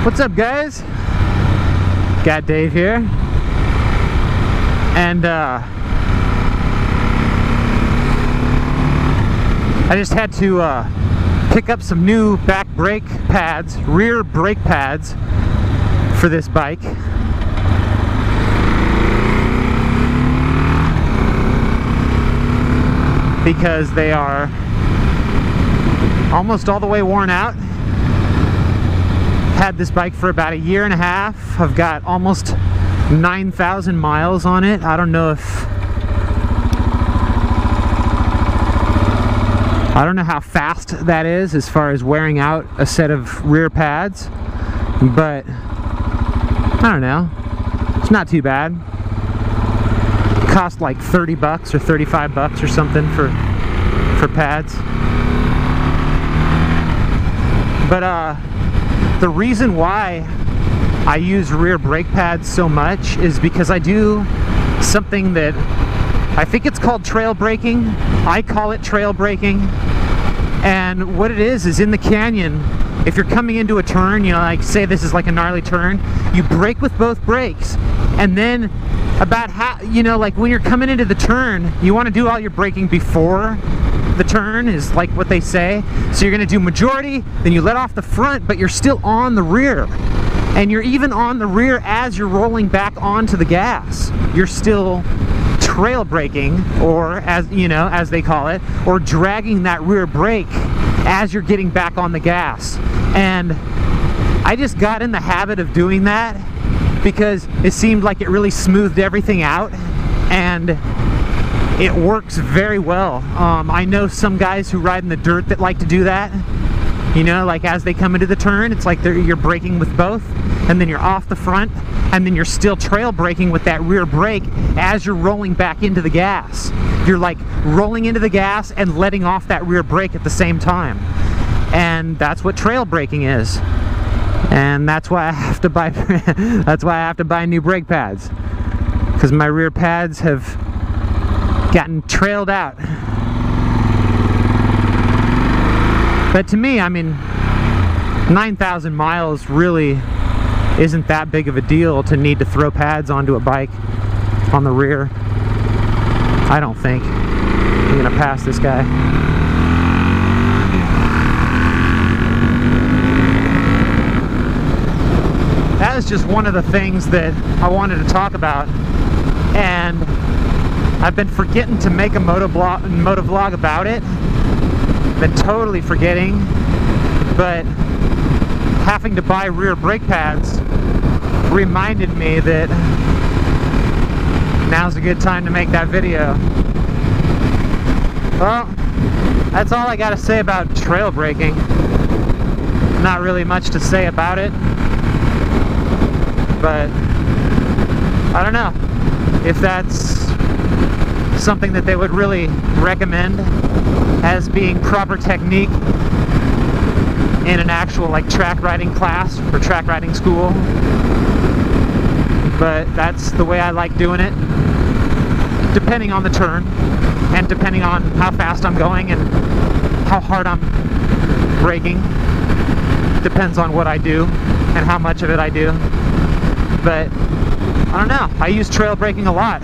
What's up, guys? GotDave here, and I just had to pick up some new back brake pads, rear brake pads for this bike. Because they are almost all the way worn out. Had this bike for about a year and a half. I've got almost 9,000 miles on it. I don't know how fast that is as far as wearing out a set of rear pads, but I don't know. It's not too bad. Cost like 30 bucks or 35 bucks or something for pads. But the reason why I use rear brake pads so much is because I do something that I think it's called trail braking. I call it trail braking. And what it is in the canyon, if you're coming into a turn, you know, like say this is like a gnarly turn, you brake with both brakes, and then about how, you know, like when you're coming into the turn, you want to do all your braking before the turn, is like what they say. So you're going to do majority, then you let off the front, but you're still on the rear, and you're even on the rear as you're rolling back onto the gas. You're still trail braking, or as you know, as they call it, or dragging that rear brake as you're getting back on the gas. And I just got in the habit of doing that because it seemed like it really smoothed everything out, and it works very well. I know some guys who ride in the dirt that like to do that. You know, like as they come into the turn, it's like you're braking with both, and then you're off the front, and then you're still trail braking with that rear brake as you're rolling back into the gas. You're like rolling into the gas and letting off that rear brake at the same time. And that's what trail braking is. And that's why I have to buy new brake pads, because my rear pads have gotten trailed out. But to me, I mean, 9,000 miles really isn't that big of a deal to need to throw pads onto a bike on the rear. I don't think. I'm gonna pass this guy. That is just one of the things that I wanted to talk about, and I've been forgetting to make a motovlog about it. Been totally forgetting, but having to buy rear brake pads reminded me that now's a good time to make that video. Well, that's all I gotta say about trail braking. Not really much to say about it, but I don't know if that's something that they would really recommend as being proper technique in an actual like track riding class or track riding school. But that's the way I like doing it, depending on the turn and depending on how fast I'm going and how hard I'm braking. Depends on what I do and how much of it I do. But I don't know, I use trail braking a lot.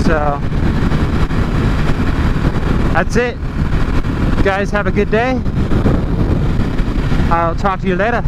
So that's it. You guys have a good day. I'll talk to you later.